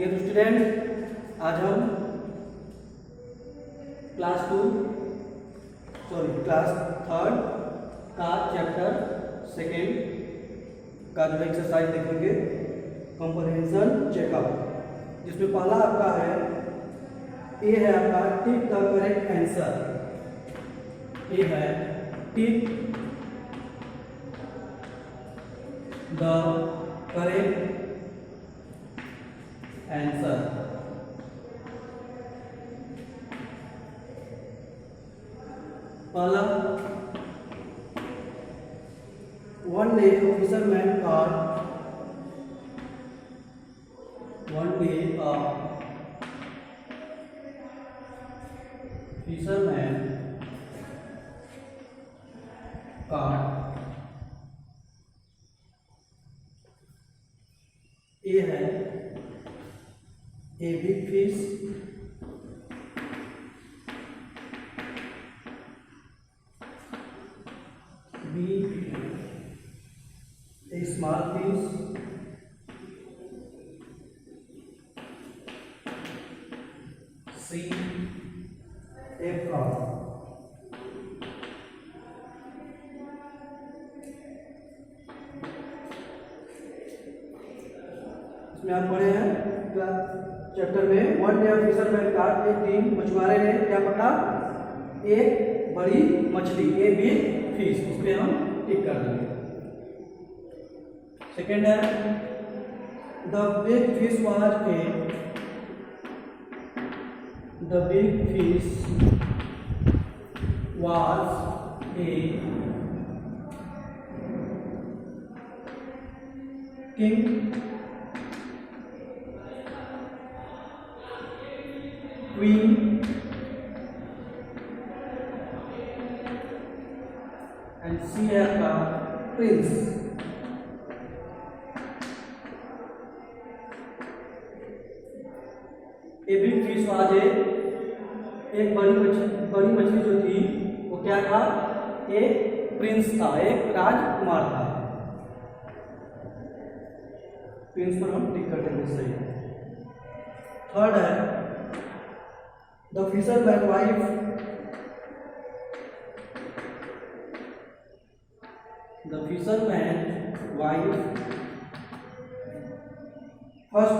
Dear student, आज हम class 3 का चैप्टर 2 का जो एक्सरसाइज देखेंगे, कंप्रहेंशन चेकअप, जिसमें पहला आपका है ए है आपका टिक द करेक्ट आंसर। ए है टिक द करेक्ट आंसर। पहला, one day a fisherman caught A है a big fish, B a small fish, C a frog। इसमें आप पढ़े हैं चैप्टर में वन डे फिशरमैन कॉट, एक दिन मछुआरे ने क्या पकड़ा, एक बड़ी मछली, ए बिग फिश। इस पे हम टिक कर देंगे। सेकेंड है the big fish was a king, queen, and C है आपका prince. A big fish was एक बड़ी मछली जो थी वो क्या था, एक प्रिंस था, एक राजकुमार था। प्रिंस पर हम टिक कर देंगे, सही। थर्ड है the fisherman wife first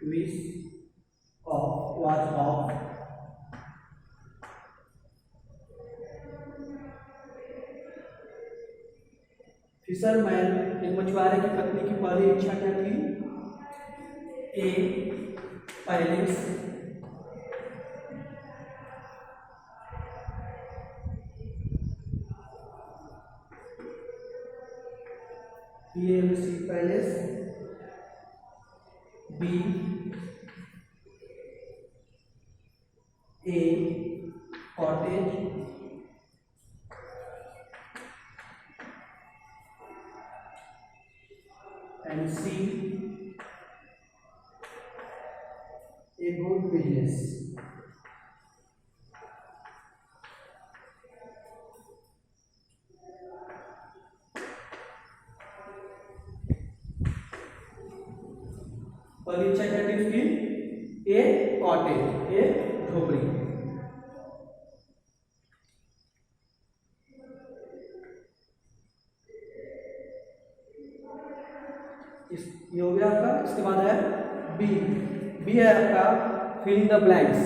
wish was of fisherman, एक मछुआरे की पत्नी की पहली इच्छा क्या थी, A palace, palace, B a cottage, and C a good business। परीक्षा क्या थी उसकी, ए कॉटेज, ए झोपड़ी। ये हो गया आपका। इसके बाद है बी है आपका filling the blanks.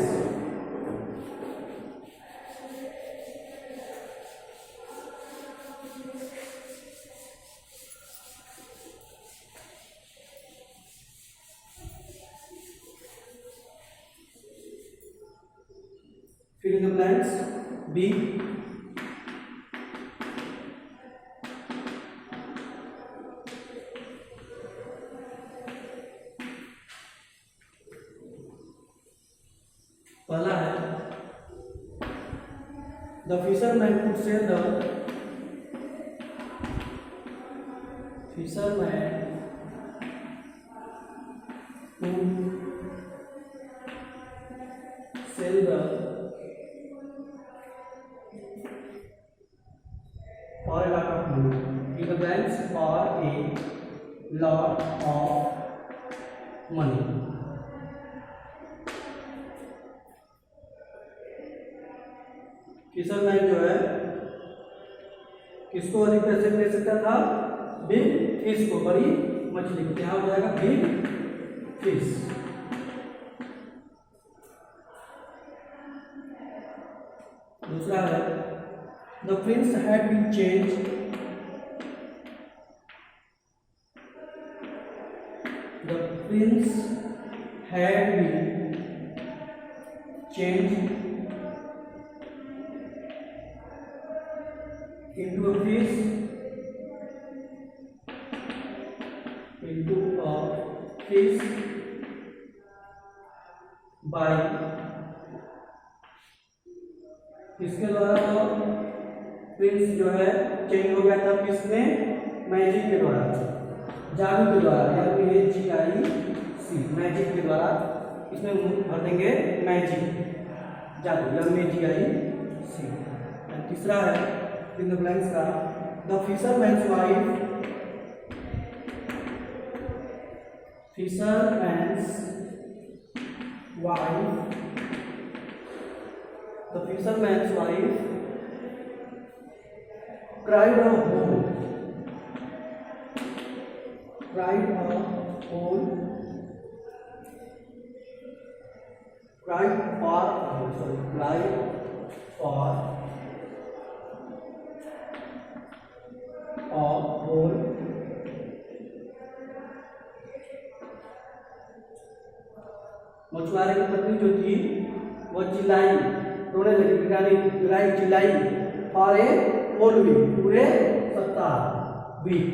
Filling the blanks, B पहला है the fisherman could sell the fisherman who sell the for a lot of money. Fill the blanks for a lot of money. Fisherman जो है किसको अधिक पैसे दे सकता था? बिग फिश को, बड़ी मछली को। क्या हो जाएगा? Big fish. दूसरा है the prince had been change the prince had been change into a fish by इसके द्वारा तो प्रिंस जो है चेंज हो गया था फिश में मैजिक के द्वारा, जादू के द्वारा, MAGIC मैजिक के द्वारा। इसमें भर देंगे मैजिक, जादू, MAGIC। तीसरा है इन द ब्लैंक्स का the fisherman's wife cried a hole cried for a hole मछुआरे की पत्नी जो थी वो चिल्लाई, रोने लगी, चिल्लाई फॉर ए होल वीक, पूरे सप्ताह, वीक।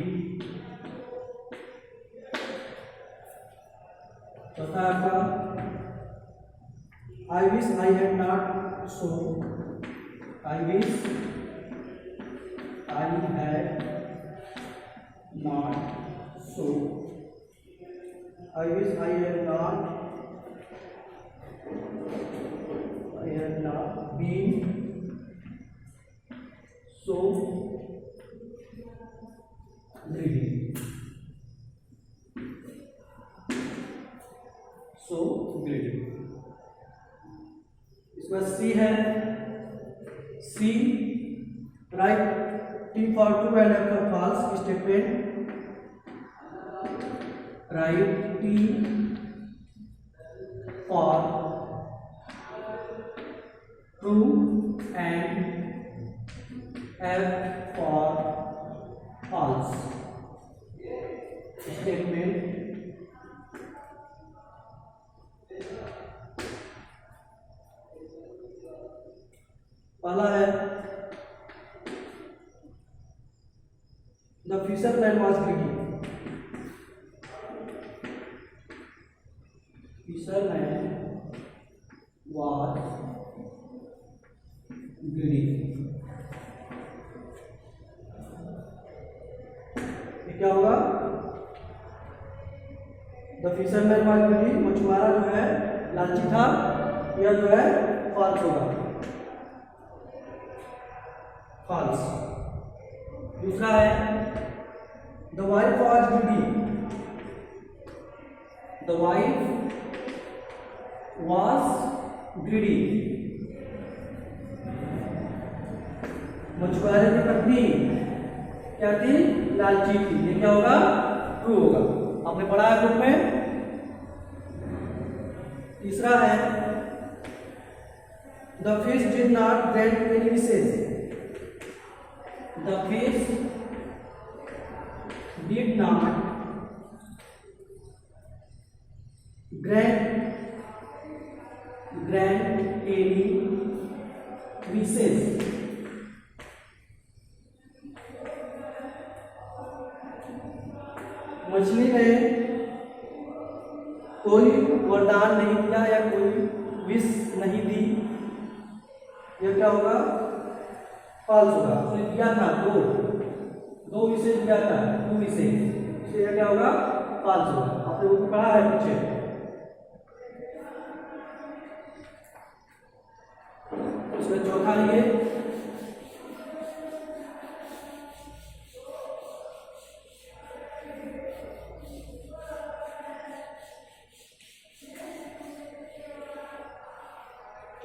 चौथा आपका I wish I had not so I wish I had not so I wish I had not been so greedy. इसमें सी है, C write T for true and F for false statement, write T for true and F for false statement। पहला है the fisherman was greedy, fisherman was greedy. क्या होगा? The fisherman was greedy, मछुआरा जो है लालची था, यह जो है फॉल्स होगा, फॉल्स। दूसरा है the wife was greedy, the wife was greedy, मछुआरे की पत्नी क्या थी? लालची थी। ये क्या होगा? ट्रू होगा। आपने पढ़ा है ग्रुप में। तीसरा है the fish did not grant any विशेष, the fish did not grant any विशेष। मछली ने कोई वरदान नहीं दिया या कोई विश नहीं दी, यह क्या होगा? फॉल्स होगा। उसने दिया था दो विशेष दिया था, 2 विशेष, इसलिए यह क्या होगा? फॉल्स होगा। आपने वो पढ़ा है पीछे।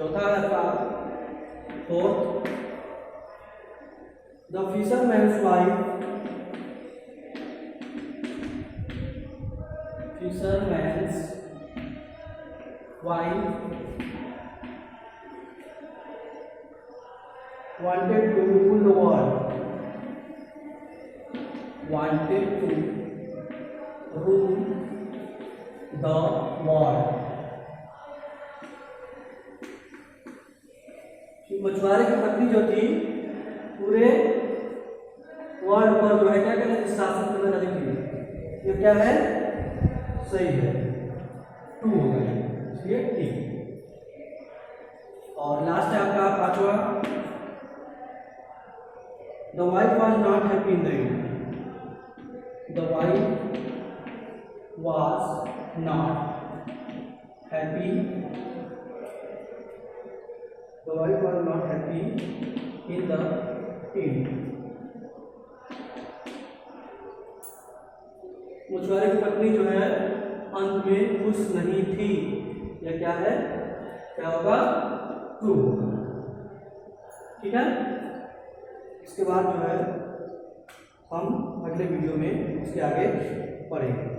चौथा है आपका fourth, the fisherman's wife wanted to rule the world, wanted to rule the world। मछुआरे की पत्नी जो थी पूरे वर्ल्ड पर जो है क्या कहते हैं शासन करना चाहती थी। ये क्या है, सही है, 2 हो गया, इसलिए ठीक। और लास्ट है आपका पांचवा, The wife was not happy in the end. The wife was not happy. The wife was not happy in the end. मछुआरे की पत्नी जो है अंत में खुश नहीं थी। यह क्या है, क्या होगा, 2 होगा। ठीक है, इसके बाद जो है हम अगले वीडियो में इसके आगे पढ़ेंगे।